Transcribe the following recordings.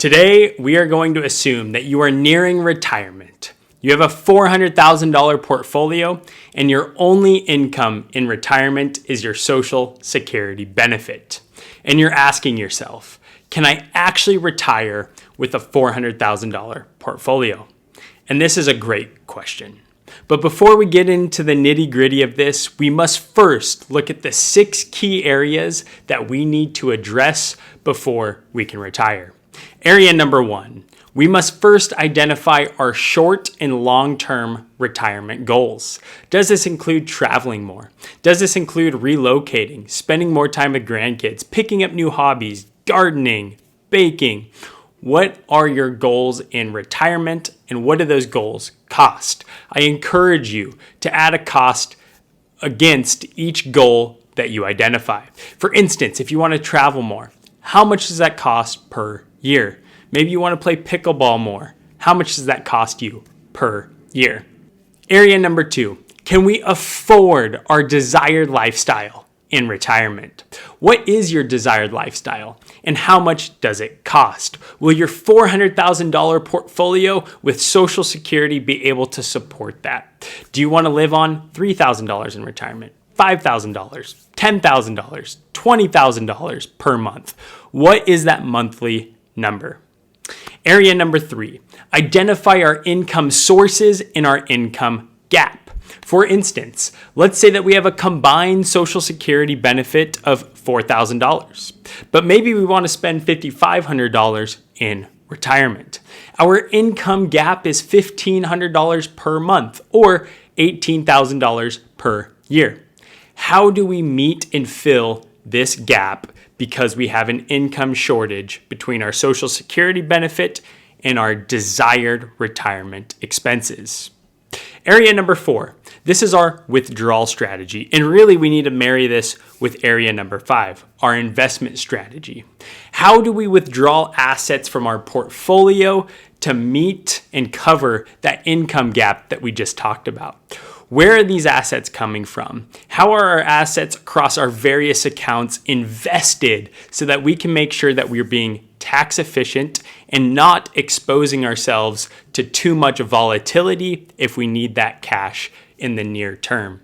Today, we are going to assume that you are nearing retirement. You have a $400,000 portfolio, and your only income in retirement is your Social Security benefit. And you're asking yourself, can I actually retire with a $400,000 portfolio? And this is a great question. But before we get into the nitty-gritty of this, we must first look at the 6 key areas that we need to address before we can retire. Area number 1, we must first identify our short and long-term retirement goals. Does this include traveling more? Does this include relocating, spending more time with grandkids, picking up new hobbies, gardening, baking? What are your goals in retirement, and what do those goals cost? I encourage you to add a cost against each goal that you identify. For instance, if you want to travel more, how much does that cost per year? Maybe you want to play pickleball more. How much does that cost you per year? Area number 2, can we afford our desired lifestyle in retirement? What is your desired lifestyle, and how much does it cost? Will your $400,000 portfolio with Social Security be able to support that? Do you want to live on $3,000 in retirement, $5,000, $10,000, $20,000 per month? What is that monthly number? Area number 3, identify our income sources and our income gap. For instance, let's say that we have a combined Social Security benefit of $4,000, but maybe we want to spend $5,500 in retirement. Our income gap is $1,500 per month or $18,000 per year. How do we meet and fill this gap because we have an income shortage between our Social Security benefit and our desired retirement expenses? Area number 4, this is our withdrawal strategy. And really we need to marry this with area number 5, our investment strategy. How do we withdraw assets from our portfolio to meet and cover that income gap that we just talked about? Where are these assets coming from? How are our assets across our various accounts invested so that we can make sure that we're being tax efficient and not exposing ourselves to too much volatility if we need that cash in the near term?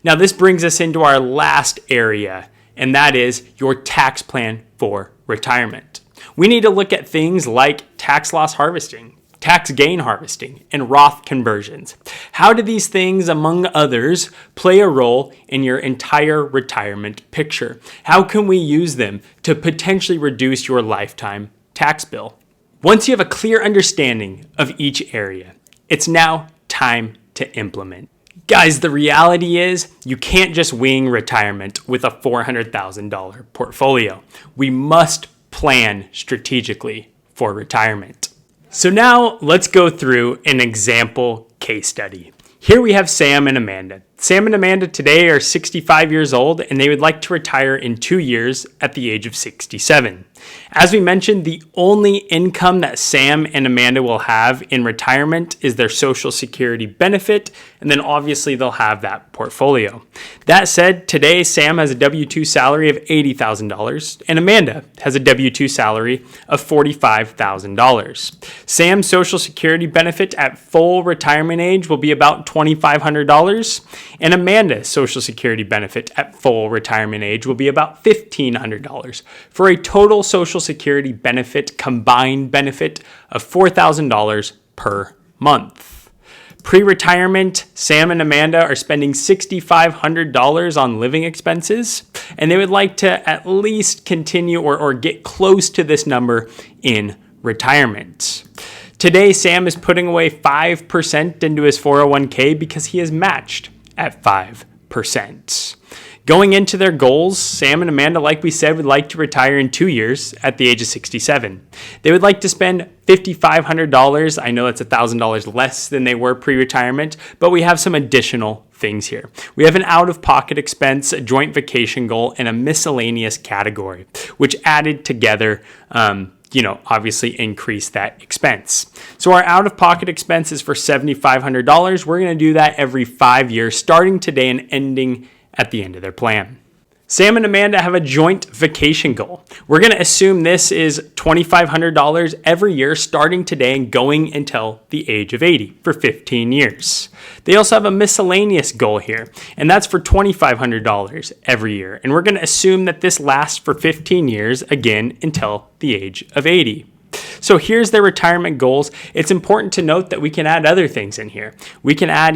Now, this brings us into our last area, and that is your tax plan for retirement. We need to look at things like tax loss harvesting, tax gain harvesting, and Roth conversions. How do these things, among others, play a role in your entire retirement picture? How can we use them to potentially reduce your lifetime tax bill? Once you have a clear understanding of each area, it's now time to implement. Guys, the reality is you can't just wing retirement with a $400,000 portfolio. We must plan strategically for retirement. So now let's go through an example case study. Here we have Sam and Amanda. Sam and Amanda today are 65 years old and they would like to retire in 2 years at the age of 67. As we mentioned, the only income that Sam and Amanda will have in retirement is their Social Security benefit, and then obviously they'll have that portfolio. That said, today Sam has a W-2 salary of $80,000 and Amanda has a W-2 salary of $45,000. Sam's Social Security benefit at full retirement age will be about $2,500, and Amanda's Social Security benefit at full retirement age will be about $1,500 for a total Social Security benefit, combined benefit of $4,000 per month. Pre-retirement, Sam and Amanda are spending $6,500 on living expenses, and they would like to at least continue or get close to this number in retirement. Today, Sam is putting away 5% into his 401k because he is matched at 5%. Going into their goals, Sam and Amanda, like we said, would like to retire in 2 years at the age of 67. They would like to spend $5,500. I know that's $1,000 less than they were pre-retirement, but we have some additional things here. We have an out-of-pocket expense, a joint vacation goal, and a miscellaneous category, which added together obviously increase that expense. So our out-of-pocket expense is for $7,500. We're going to do that every 5 years, starting today and ending at the end of their plan. Sam and Amanda have a joint vacation goal. We're going to assume this is $2,500 every year starting today and going until the age of 80 for 15 years. They also have a miscellaneous goal here, and that's for $2,500 every year. And we're going to assume that this lasts for 15 years, again, until the age of 80. So here's their retirement goals. It's important to note that we can add other things in here. We can add,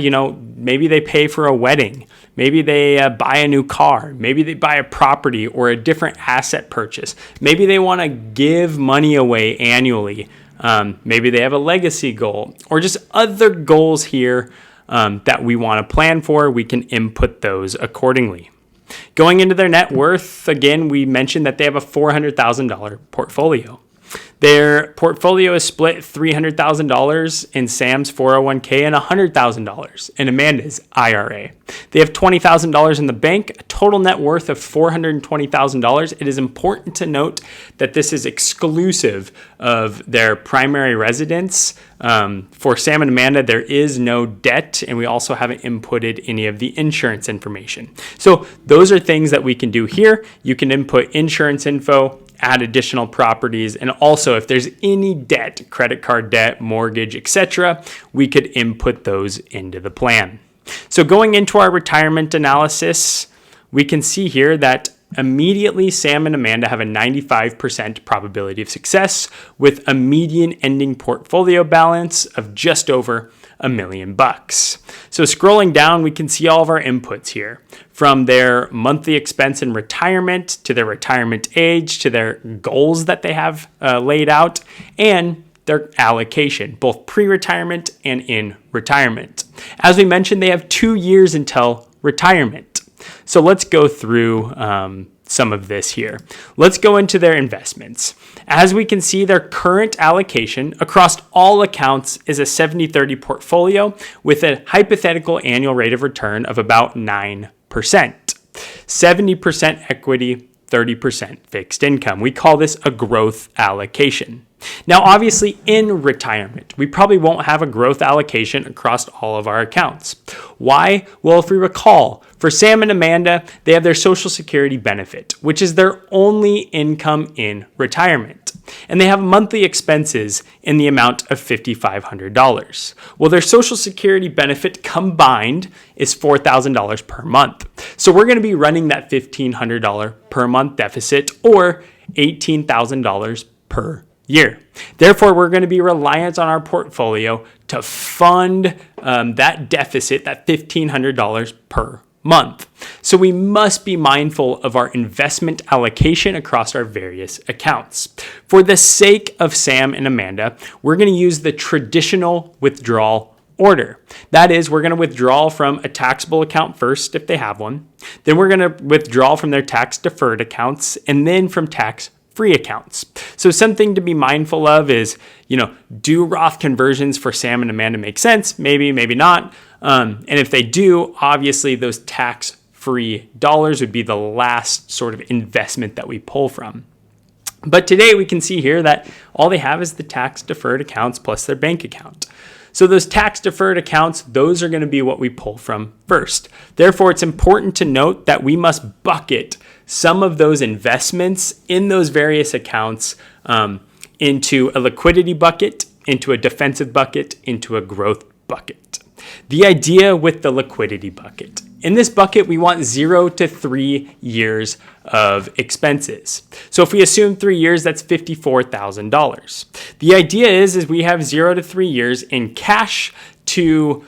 maybe they pay for a wedding. Maybe they buy a new car. Maybe they buy a property or a different asset purchase. Maybe they want to give money away annually. Maybe they have a legacy goal or just other goals here that we want to plan for. We can input those accordingly. Going into their net worth, again, we mentioned that they have a $400,000 portfolio. Their portfolio is split $300,000 in Sam's 401k and $100,000 in Amanda's IRA. They have $20,000 in the bank, a total net worth of $420,000. It is important to note that this is exclusive of their primary residence. For Sam and Amanda, there is no debt, and we also haven't inputted any of the insurance information. So those are things that we can do here. You can input insurance info, add additional properties, and also if there's any debt, credit card debt, mortgage, etc., we could input those into the plan. So going into our retirement analysis, we can see here that immediately Sam and Amanda have a 95% probability of success with a median ending portfolio balance of just over $1 million. So scrolling down, we can see all of our inputs here, from their monthly expense in retirement to their retirement age to their goals that they have laid out and their allocation, both pre-retirement and in retirement. As we mentioned, they have 2 years until retirement. So let's go through some of this here. Let's go into their investments. As we can see, their current allocation across all accounts is a 70-30 portfolio with a hypothetical annual rate of return of about 9%. 70% equity, 30% fixed income. We call this a growth allocation. Now, obviously, in retirement, we probably won't have a growth allocation across all of our accounts. Why? Well, if we recall, for Sam and Amanda, they have their Social Security benefit, which is their only income in retirement. And they have monthly expenses in the amount of $5,500. Well, their Social Security benefit combined is $4,000 per month. So we're going to be running that $1,500 per month deficit or $18,000 per year. Therefore, we're going to be reliant on our portfolio to fund that deficit, that $1,500 per month. So we must be mindful of our investment allocation across our various accounts. For the sake of Sam and Amanda, we're going to use the traditional withdrawal order. That is, we're going to withdraw from a taxable account first if they have one. Then we're going to withdraw from their tax deferred accounts and then from tax free accounts. So something to be mindful of is, do Roth conversions for Sam and Amanda make sense? Maybe, maybe not. And if they do, obviously those tax-free dollars would be the last sort of investment that we pull from. But today we can see here that all they have is the tax-deferred accounts plus their bank account. So those tax-deferred accounts, those are going to be what we pull from first. Therefore, it's important to note that we must bucket some of those investments in those various accounts into a liquidity bucket, into a defensive bucket, into a growth bucket. The idea with the liquidity bucket. In this bucket, we want 0 to 3 years of expenses. So if we assume 3 years, that's $54,000. The idea is we have 0 to 3 years in cash to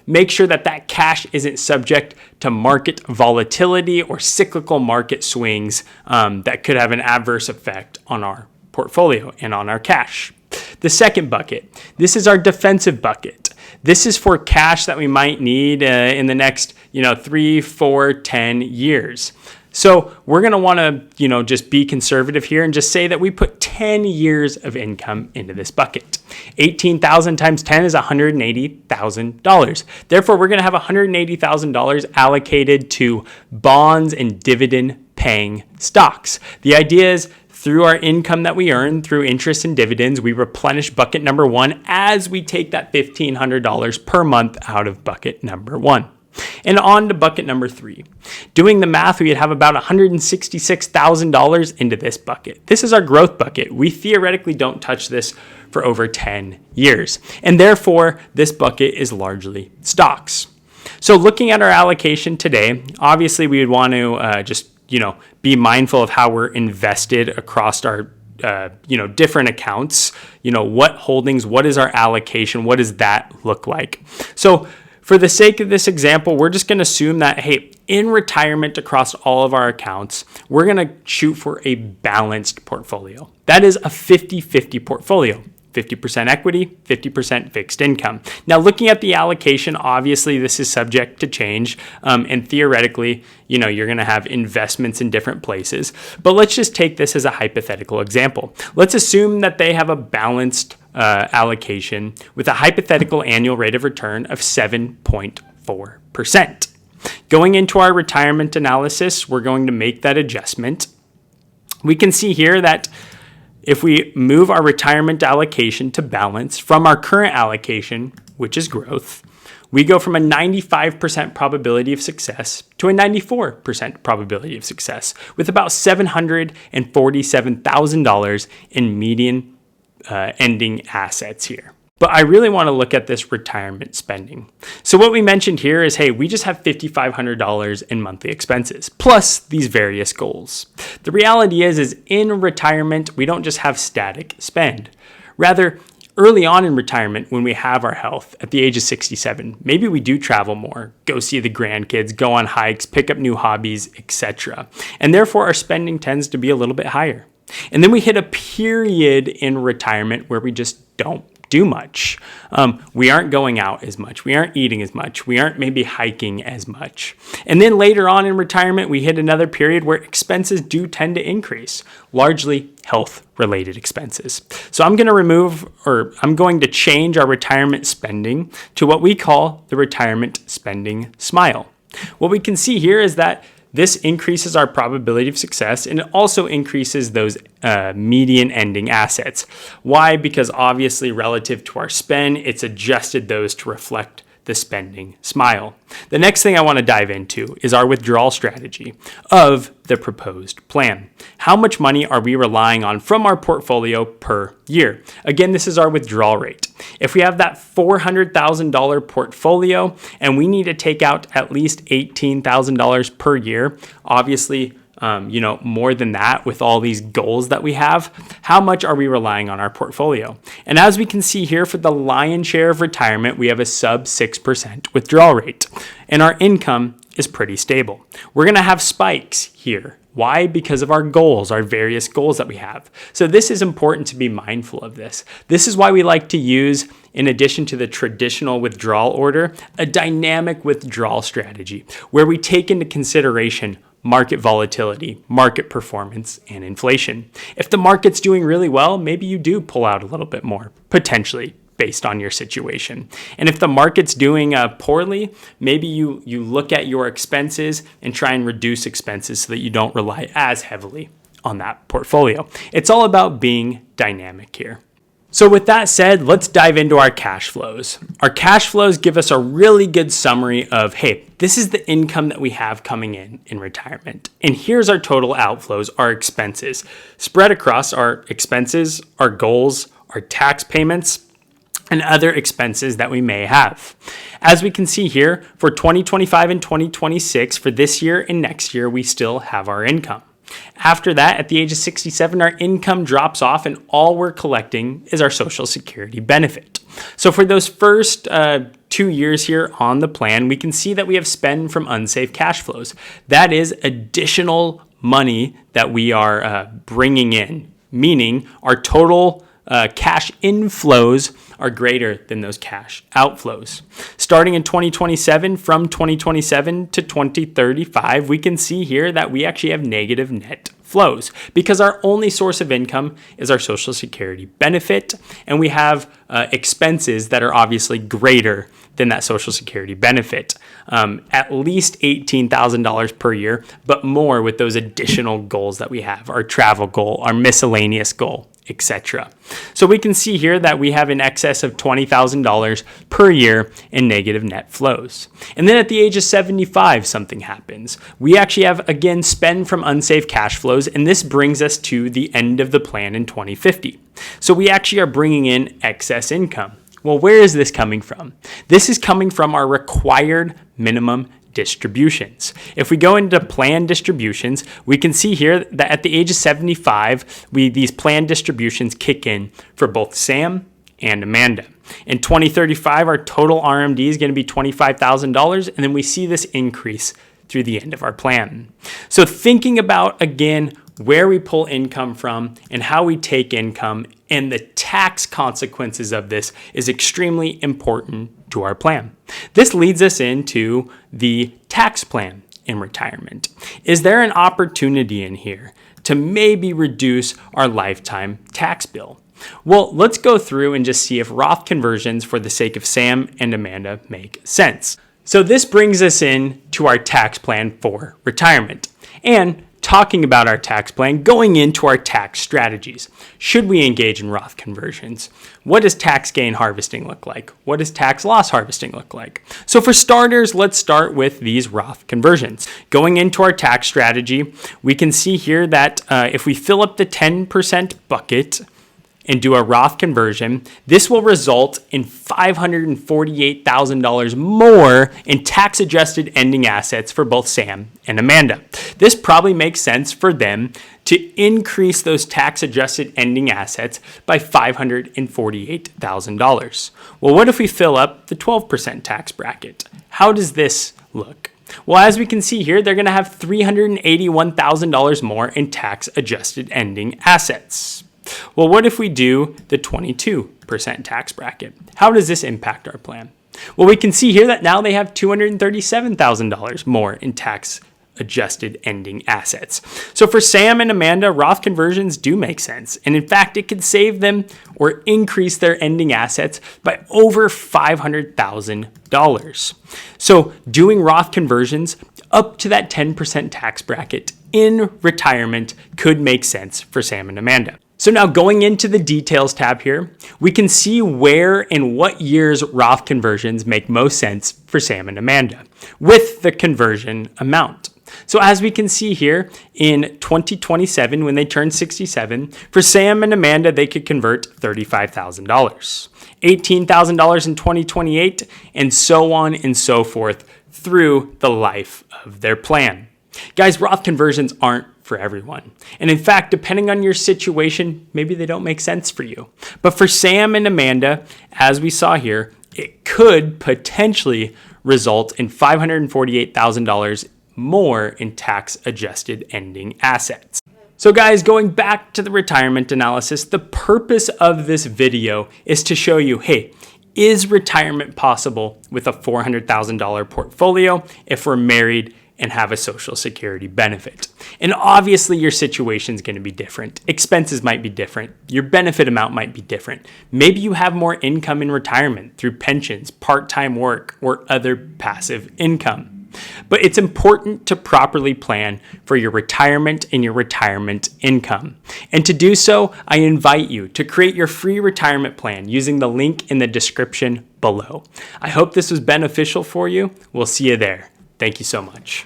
make sure that cash isn't subject to market volatility or cyclical market swings that could have an adverse effect on our portfolio and on our cash. The second bucket, this is our defensive bucket. This is for cash that we might need in the next 3, 4, 10 years. So we're going to want to, just be conservative here and just say that we put 10 years of income into this bucket. 18,000 times 10 is $180,000. Therefore, we're going to have $180,000 allocated to bonds and dividend paying stocks. The idea is through our income that we earn through interest and dividends, we replenish bucket number 1 as we take that $1,500 per month out of bucket number 1. And on to bucket number 3. Doing the math, we'd have about $166,000 into this bucket. This is our growth bucket. We theoretically don't touch this for over 10 years. And therefore, this bucket is largely stocks. So looking at our allocation today, obviously we would want to be mindful of how we're invested across our different accounts. What holdings, what is our allocation, what does that look like? So for the sake of this example, we're just going to assume that, hey, in retirement across all of our accounts, we're going to shoot for a balanced portfolio. That is a 50-50 portfolio. 50% equity, 50% fixed income. Now, looking at the allocation, obviously this is subject to change, and theoretically, you're going to have investments in different places. But let's just take this as a hypothetical example. Let's assume that they have a balanced allocation with a hypothetical annual rate of return of 7.4%. Going into our retirement analysis, we're going to make that adjustment. We can see here that if we move our retirement allocation to balance from our current allocation, which is growth, we go from a 95% probability of success to a 94% probability of success, with about $747,000 in median ending assets here. But I really want to look at this retirement spending. So what we mentioned here is, hey, we just have $5,500 in monthly expenses, plus these various goals. The reality is in retirement, we don't just have static spend. Rather, early on in retirement, when we have our health at the age of 67, maybe we do travel more, go see the grandkids, go on hikes, pick up new hobbies, etc. And therefore, our spending tends to be a little bit higher. And then we hit a period in retirement where we just don't do much. We aren't going out as much. We aren't eating as much. We aren't maybe hiking as much. And then later on in retirement, we hit another period where expenses do tend to increase, largely health-related expenses. So I'm going to change our retirement spending to what we call the retirement spending smile. What we can see here is that this increases our probability of success, and it also increases those median ending assets. Why? Because obviously relative to our spend, it's adjusted those to reflect the spending smile. The next thing I want to dive into is our withdrawal strategy of the proposed plan. How much money are we relying on from our portfolio per year? Again, this is our withdrawal rate. If we have that $400,000 portfolio and we need to take out at least $18,000 per year, obviously, more than that with all these goals that we have, how much are we relying on our portfolio? And as we can see here, for the lion's share of retirement, we have a sub 6% withdrawal rate, and our income is pretty stable. We're going to have spikes here. Why? Because of our goals, our various goals that we have. So this is important to be mindful of this. This is why we like to use, in addition to the traditional withdrawal order, a dynamic withdrawal strategy where we take into consideration market volatility, market performance, and inflation. If the market's doing really well, maybe you do pull out a little bit more, potentially, based on your situation. And if the market's doing poorly, maybe you look at your expenses and try and reduce expenses so that you don't rely as heavily on that portfolio. It's all about being dynamic here. So with that said, let's dive into our cash flows. Our cash flows give us a really good summary of, hey, this is the income that we have coming in retirement. And here's our total outflows, our expenses, spread across our expenses, our goals, our tax payments, and other expenses that we may have. As we can see here, for 2025 and 2026, for this year and next year, we still have our income. After that, at the age of 67, our income drops off and all we're collecting is our Social Security benefit. So for those first 2 years here on the plan, we can see that we have spend from unsafe cash flows. That is additional money that we are bringing in, meaning our total cash inflows are greater than those cash outflows. Starting in 2027, from 2027 to 2035, we can see here that we actually have negative net flows because our only source of income is our Social Security benefit, and we have expenses that are obviously greater than that Social Security benefit, at least $18,000 per year, but more with those additional goals that we have, our travel goal, our miscellaneous goal, etc. So we can see here that we have in excess of $20,000 per year in negative net flows. And then at the age of 75, something happens. We actually have, again, spend from unsaved cash flows, and this brings us to the end of the plan in 2050. So we actually are bringing in excess income. Well, where is this coming from? This is coming from our required minimum distributions. If we go into planned distributions, we can see here that at the age of 75, these planned distributions kick in for both Sam and Amanda. In 2035, our total RMD is going to be $25,000, and then we see this increase through the end of our plan. So thinking about, again, where we pull income from and how we take income and the tax consequences of this is extremely important to our plan. This leads us into the tax plan in retirement. Is there an opportunity in here to maybe reduce our lifetime tax bill? Well, let's go through and just see if Roth conversions for the sake of Sam and Amanda make sense. So this brings us in to our tax plan for retirement. And talking about our tax plan, going into our tax strategies. Should we engage in Roth conversions? What does tax gain harvesting look like? What does tax loss harvesting look like? So for starters, let's start with these Roth conversions. Going into our tax strategy, we can see here that if we fill up the 10% bucket and do a Roth conversion, this will result in $548,000 more in tax-adjusted ending assets for both Sam and Amanda. This probably makes sense for them to increase those tax-adjusted ending assets by $548,000. Well, what if we fill up the 12% tax bracket? How does this look? Well, as we can see here, they're going to have $381,000 more in tax-adjusted ending assets. Well, what if we do the 22% tax bracket? How does this impact our plan? Well, we can see here that now they have $237,000 more in tax adjusted ending assets. So for Sam and Amanda, Roth conversions do make sense. And in fact, it could save them or increase their ending assets by over $500,000. So doing Roth conversions up to that 10% tax bracket in retirement could make sense for Sam and Amanda. So now going into the details tab here, we can see where and what years Roth conversions make most sense for Sam and Amanda with the conversion amount. So as we can see here in 2027, when they turn 67, for Sam and Amanda, they could convert $35,000, $18,000 in 2028, and so on and so forth through the life of their plan. Guys, Roth conversions aren't for everyone. And in fact, depending on your situation, maybe they don't make sense for you. But for Sam and Amanda, as we saw here, it could potentially result in $548,000 more in tax-adjusted ending assets. So guys, going back to the retirement analysis, the purpose of this video is to show you, hey, is retirement possible with a $400,000 portfolio if we're married and have a Social Security benefit? And obviously your situation is going to be different. Expenses might be different. Your benefit amount might be different. Maybe you have more income in retirement through pensions, part-time work, or other passive income. But it's important to properly plan for your retirement and your retirement income. And to do so, I invite you to create your free retirement plan using the link in the description below. I hope this was beneficial for you. We'll see you there. Thank you so much.